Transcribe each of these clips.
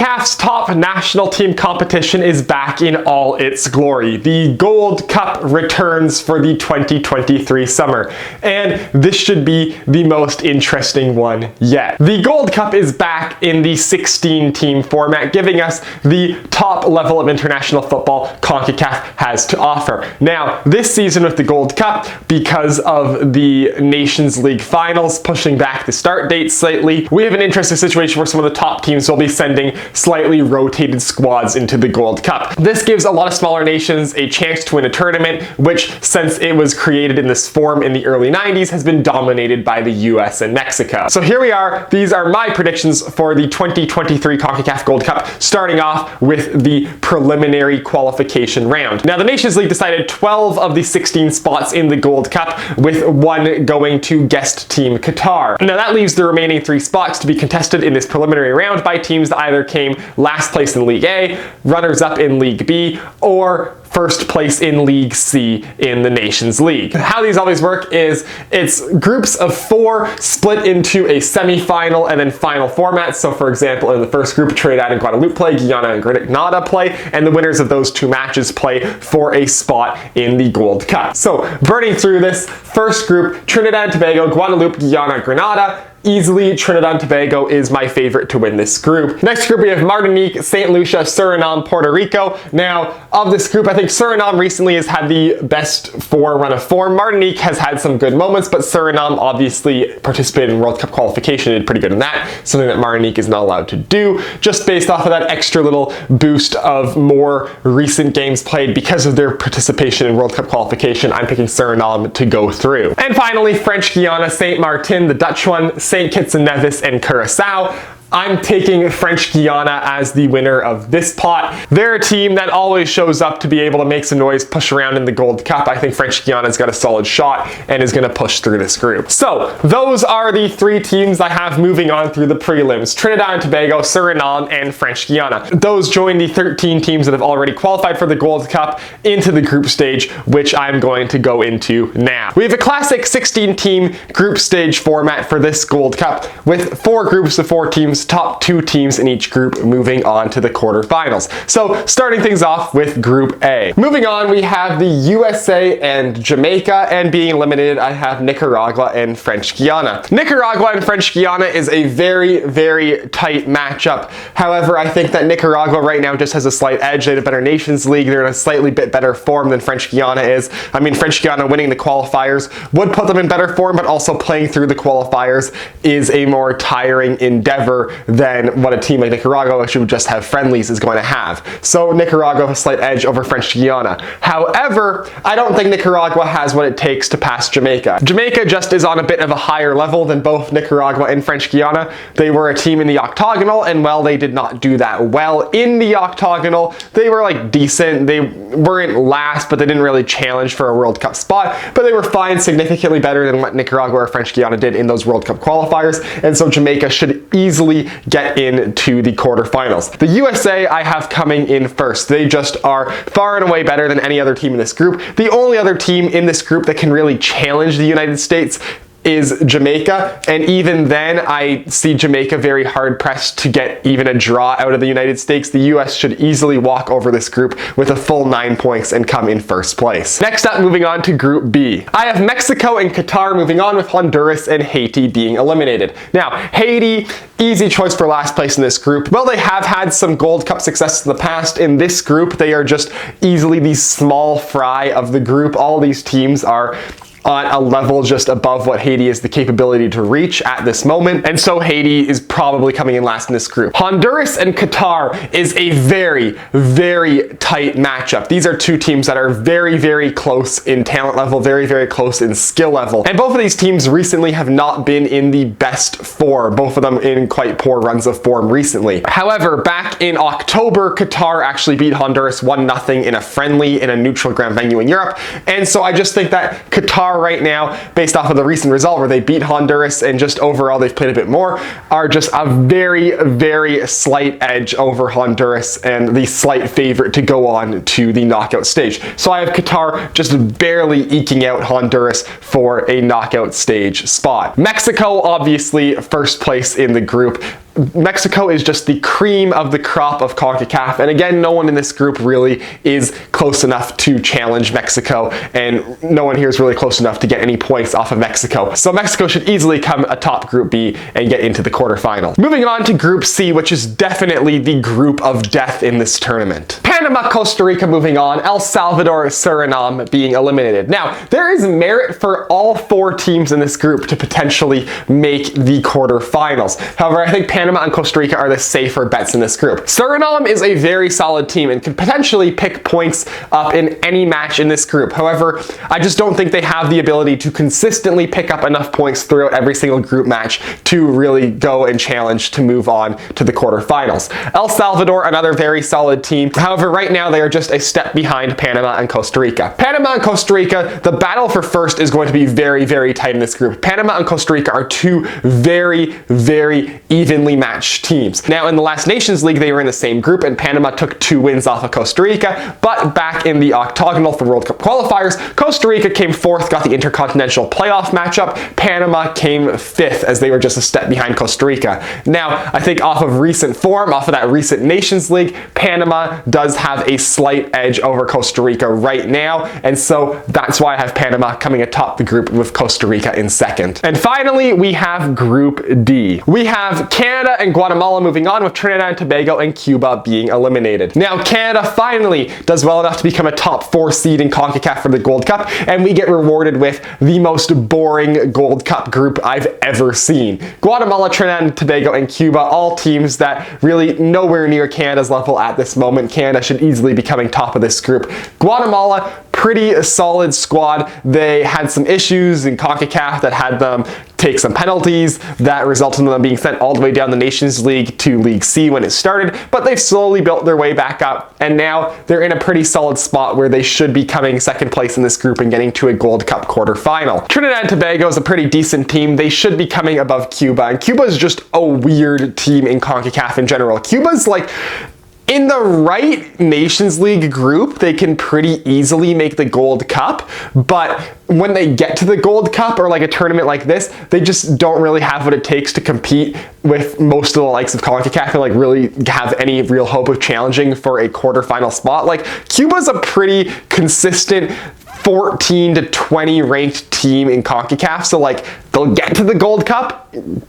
CONCACAF's top national team competition is back in all its glory. The Gold Cup returns for the 2023 summer, and this should be the most interesting one yet. The Gold Cup is back in the 16-team format, giving us the top level of international football CONCACAF has to offer. Now, this season with the Gold Cup, because of the Nations League finals pushing back the start date slightly, we have an interesting situation where some of the top teams will be sending slightly rotated squads into the Gold Cup. This gives a lot of smaller nations a chance to win a tournament, which, since it was created in this form in the early 90s, has been dominated by the US and Mexico. So here we are. These are my predictions for the 2023 CONCACAF Gold Cup, starting off with the preliminary qualification round. Now, the Nations League decided 12 of the 16 spots in the Gold Cup, with one going to guest team Qatar. Now, that leaves the remaining 3 spots to be contested in this preliminary round by teams that either came last place in League A, runners-up in League B, or first place in League C in the Nations League. How these always work is it's groups of 4 split into a semi-final and then final format. So for example, in the first group, Trinidad and Guadeloupe play, Guyana and Grenada play, and the winners of those 2 matches play for a spot in the Gold Cup. So burning through this first group, Trinidad and Tobago, Guadeloupe, Guyana, Grenada. Easily, Trinidad and Tobago is my favorite to win this group. Next group, we have Martinique, St. Lucia, Suriname, Puerto Rico. Now, of this group, I think Suriname recently has had the best run of form. Martinique has had some good moments, but Suriname obviously participated in World Cup qualification and did pretty good in that, something that Martinique is not allowed to do, just based off of that extra little boost of more recent games played because of their participation in World Cup qualification. I'm picking Suriname to go through. And finally, French Guiana, St. Martin, the Dutch one, St. Kitts and Nevis, and Curacao. I'm taking French Guiana as the winner of this pot. They're a team that always shows up to be able to make some noise, push around in the Gold Cup. I think French Guiana's got a solid shot and is going to push through this group. So those are the 3 teams I have moving on through the prelims: Trinidad and Tobago, Suriname, and French Guiana. Those join the 13 teams that have already qualified for the Gold Cup into the group stage, which I'm going to go into now. We have a classic 16-team group stage format for this Gold Cup, with 4 groups of 4 teams, top 2 teams in each group moving on to the quarterfinals. So starting things off with Group A. Moving on, we have the USA and Jamaica, and being eliminated, I have Nicaragua and French Guiana. Nicaragua and French Guiana is a very, very tight matchup. However, I think that Nicaragua right now just has a slight edge. They had a better Nations League. They're in a slightly bit better form than French Guiana is. I mean, French Guiana winning the qualifiers would put them in better form, but also playing through the qualifiers is a more tiring endeavor than what a team like Nicaragua, which would just have friendlies, is going to have. So Nicaragua has a slight edge over French Guiana. However, I don't think Nicaragua has what it takes to pass Jamaica. Jamaica just is on a bit of a higher level than both Nicaragua and French Guiana. They were a team in the octagonal, and while they did not do that well in the octagonal, they were like decent. They weren't last, but they didn't really challenge for a World Cup spot, but they were fine, significantly better than what Nicaragua or French Guiana did in those World Cup qualifiers, and so Jamaica should easily get into the quarterfinals. The USA I have coming in first. They just are far and away better than any other team in this group. The only other team in this group that can really challenge the United States is Jamaica, and even then I see Jamaica very hard pressed to get even a draw out of the United States. The US should easily walk over this group with a full 9 points and come in first place. Next up, moving on to Group B. I have Mexico and Qatar moving on, with Honduras and Haiti being eliminated. Now, Haiti, easy choice for last place in this group. Well, they have had some Gold Cup success in the past. In this group, they are just easily the small fry of the group. All these teams are on a level just above what Haiti has the capability to reach at this moment, and so Haiti is probably coming in last in this group. Honduras and Qatar is a very, very tight matchup. These are 2 teams that are very, very close in talent level, very, very close in skill level, and both of these teams recently have not been in the best 4, both of them in quite poor runs of form recently. However, back in October, Qatar actually beat Honduras 1-0 in a friendly in a neutral ground venue in Europe, and so I just think that Qatar right now, based off of the recent result where they beat Honduras and just overall they've played a bit more, are just a very, very slight edge over Honduras and the slight favorite to go on to the knockout stage. So I have Qatar just barely eking out Honduras for a knockout stage spot. Mexico, obviously first place in the group. Mexico is just the cream of the crop of CONCACAF, and again, no one in this group really is close enough to challenge Mexico, and no one here is really close enough to get any points off of Mexico. So Mexico should easily come atop Group B and get into the quarterfinals. Moving on to Group C, which is definitely the group of death in this tournament. Panama, Costa Rica moving on, El Salvador, Suriname being eliminated. Now, there is merit for all 4 teams in this group to potentially make the quarterfinals. However, I think Panama and Costa Rica are the safer bets in this group. Suriname is a very solid team and could potentially pick points up in any match in this group. However, I just don't think they have the ability to consistently pick up enough points throughout every single group match to really go and challenge to move on to the quarterfinals. El Salvador, another very solid team. However, right now they are just a step behind Panama and Costa Rica. Panama and Costa Rica, the battle for first is going to be very, very tight in this group. Panama and Costa Rica are 2 very, very evenly matched teams. Now, in the last Nations League, they were in the same group, and Panama took 2 wins off of Costa Rica, but back in the octagonal for World Cup qualifiers, Costa Rica came 4th, got the Intercontinental playoff matchup. Panama came 5th, as they were just a step behind Costa Rica. Now, I think off of recent form, off of that recent Nations League, Panama does have a slight edge over Costa Rica right now, and so that's why I have Panama coming atop the group with Costa Rica in 2nd. And finally, we have Group D. We have Canada and Guatemala moving on, with Trinidad and Tobago and Cuba being eliminated. Now, Canada finally does well enough to become a top 4 seed in CONCACAF for the Gold Cup, and we get rewarded with the most boring Gold Cup group I've ever seen. Guatemala, Trinidad and Tobago, and Cuba, all teams that really nowhere near Canada's level at this moment. Canada should easily be coming top of this group. Guatemala, pretty solid squad. They had some issues in CONCACAF that had them take some penalties that resulted in them being sent all the way down the Nations League to League C when it started, but they've slowly built their way back up, and now they're in a pretty solid spot where they should be coming 2nd place in this group and getting to a Gold Cup quarterfinal. Trinidad and Tobago is a pretty decent team. They should be coming above Cuba, and Cuba is just a weird team in CONCACAF in general. Cuba's like, in the right Nations League group, they can pretty easily make the Gold Cup, but when they get to the Gold Cup or like a tournament like this, they just don't really have what it takes to compete with most of the likes of CONCACAF and like really have any real hope of challenging for a quarterfinal spot. Like, Cuba's a pretty consistent 14 to 20 ranked team in CONCACAF, so like they'll get to the Gold Cup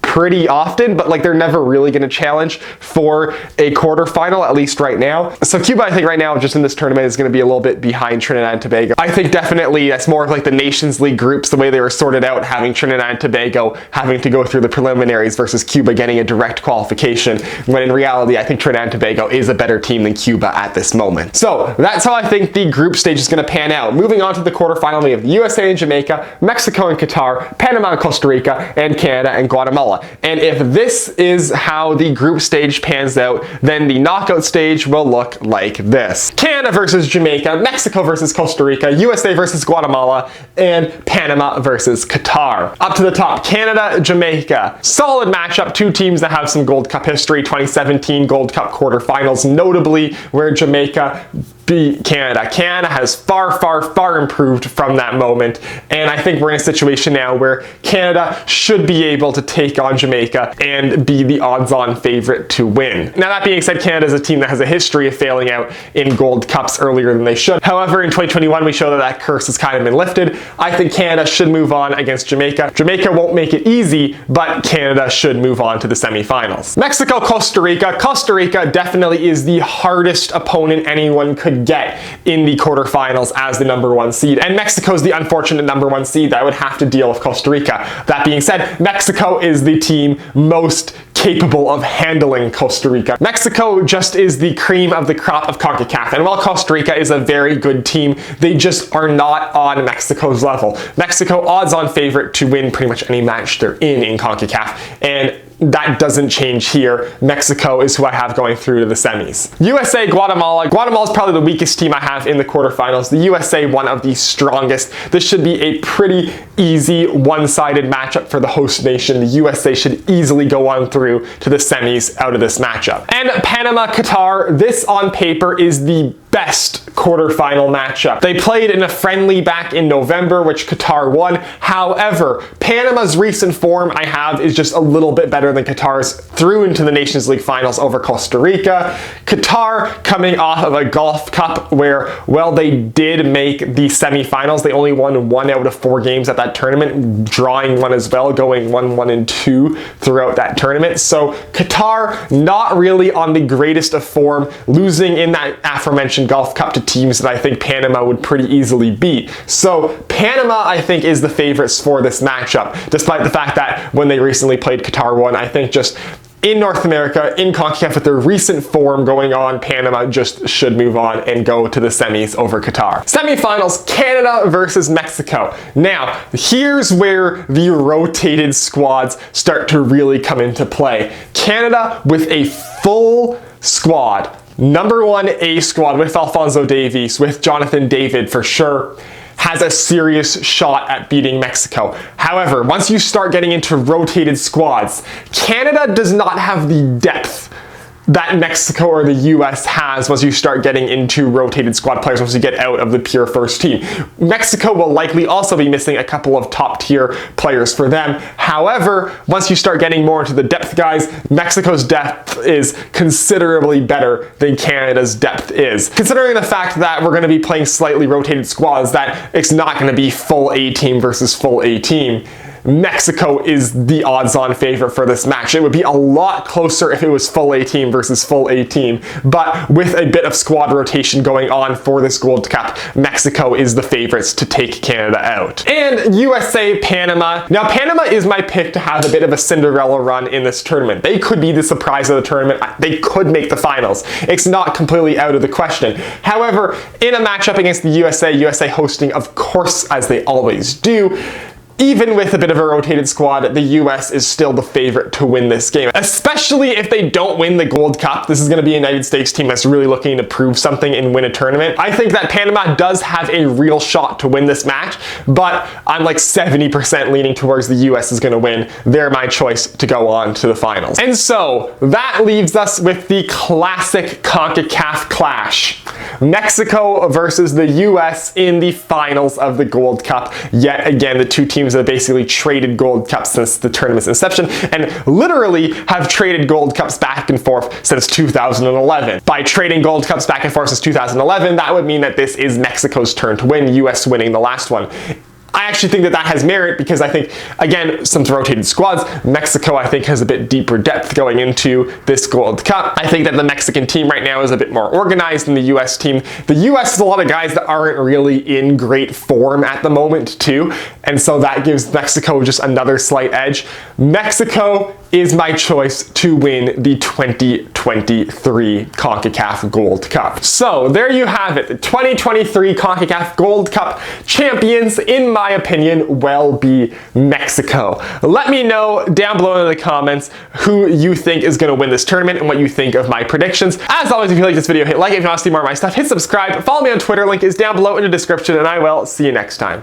pretty often, but like they're never really going to challenge for a quarterfinal, at least right now. So Cuba, I think right now, just in this tournament, is going to be a little bit behind Trinidad and Tobago. I think definitely that's more of like the Nations League groups, the way they were sorted out, having Trinidad and Tobago having to go through the preliminaries versus Cuba getting a direct qualification, when in reality, I think Trinidad and Tobago is a better team than Cuba at this moment. So that's how I think the group stage is going to pan out. Moving on to the quarterfinal, we have the USA and Jamaica, Mexico and Qatar, Panama and Costa Rica, and Canada and Guatemala. And if this is how the group stage pans out, then the knockout stage will look like this. Canada versus Jamaica, Mexico versus Costa Rica, USA versus Guatemala, and Panama versus Qatar. Up to the top, Canada, Jamaica. Solid matchup, 2 teams that have some Gold Cup history, 2017 Gold Cup quarterfinals, notably where Jamaica beat Canada. Canada has far, far, far improved from that moment, and I think we're in a situation now where Canada should be able to take on Jamaica and be the odds-on favorite to win. Now, that being said, Canada is a team that has a history of failing out in Gold Cups earlier than they should. However, in 2021, we show that that curse has kind of been lifted. I think Canada should move on against Jamaica. Jamaica won't make it easy, but Canada should move on to the semifinals. Mexico, Costa Rica. Costa Rica definitely is the hardest opponent anyone could get in the quarterfinals as the #1 seed, and Mexico's the unfortunate #1 seed that would have to deal with Costa Rica. That being said, Mexico is the team most capable of handling Costa Rica. Mexico just is the cream of the crop of CONCACAF, and while Costa Rica is a very good team, they just are not on Mexico's level. Mexico odds-on favorite to win pretty much any match they're in CONCACAF, and that doesn't change here. Mexico is who I have going through to the semis. USA, Guatemala. Guatemala is probably the weakest team I have in the quarterfinals. The USA, one of the strongest. This should be a pretty easy one-sided matchup for the host nation. The USA should easily go on through to the semis out of this matchup. And Panama, Qatar. This on paper is the best quarterfinal matchup. They played in a friendly back in November, which Qatar won. However, Panama's recent form is just a little bit better than Qatar's through into the Nations League finals over Costa Rica. Qatar coming off of a Gulf Cup where, well, they did make the semifinals. They only won 1 out of 4 games at that tournament, drawing one as well, going 1-1-2 throughout that tournament. So Qatar not really on the greatest of form, losing in that aforementioned Gulf Cup to teams that I think Panama would pretty easily beat. So Panama, I think, is the favorites for this matchup, despite the fact that when they recently played, Qatar won. I think just in North America, in CONCACAF, with their recent form going on, Panama just should move on and go to the semis over Qatar. Semifinals, Canada versus Mexico. Now, here's where the rotated squads start to really come into play. Canada with a full squad. Number 1 A squad with Alphonso Davies, with Jonathan David for sure, has a serious shot at beating Mexico. However, once you start getting into rotated squads, Canada does not have the depth that Mexico or the US has once you start getting into rotated squad players, once you get out of the pure first team. Mexico will likely also be missing a couple of top tier players for them. However, once you start getting more into the depth guys, Mexico's depth is considerably better than Canada's depth is. Considering the fact that we're going to be playing slightly rotated squads, that it's not going to be full A team versus full A team, Mexico is the odds-on favorite for this match. It would be a lot closer if it was full A team versus full A team, but with a bit of squad rotation going on for this Gold Cup, Mexico is the favorites to take Canada out. And USA, Panama. Now, Panama is my pick to have a bit of a Cinderella run in this tournament. They could be the surprise of the tournament. They could make the finals. It's not completely out of the question. However, in a matchup against the USA hosting, of course, as they always do, even with a bit of a rotated squad, the US is still the favorite to win this game, especially if they don't win the Gold Cup. This is going to be a United States team that's really looking to prove something and win a tournament. I think that Panama does have a real shot to win this match, but I'm like 70% leaning towards the US is going to win. They're my choice to go on to the finals. And so that leaves us with the classic CONCACAF clash. Mexico versus the US in the finals of the Gold Cup. Yet again, the two teams that basically traded Gold Cups since the tournament's inception, and literally have traded Gold Cups back and forth since 2011. By trading Gold Cups back and forth since 2011, that would mean that this is Mexico's turn to win, US winning the last one. I actually think that has merit because I think, again, some rotated squads, Mexico I think has a bit deeper depth going into this Gold Cup. I think that the Mexican team right now is a bit more organized than the US team. The US has a lot of guys that aren't really in great form at the moment too, and so that gives Mexico just another slight edge. Mexico is my choice to win the 2023 CONCACAF Gold Cup. So there you have it. The 2023 CONCACAF Gold Cup champions, in my opinion, will be Mexico. Let me know down below in the comments who you think is going to win this tournament and what you think of my predictions. As always, if you like this video, hit like. If you want to see more of my stuff, hit subscribe. Follow me on Twitter. Link is down below in the description, and I will see you next time.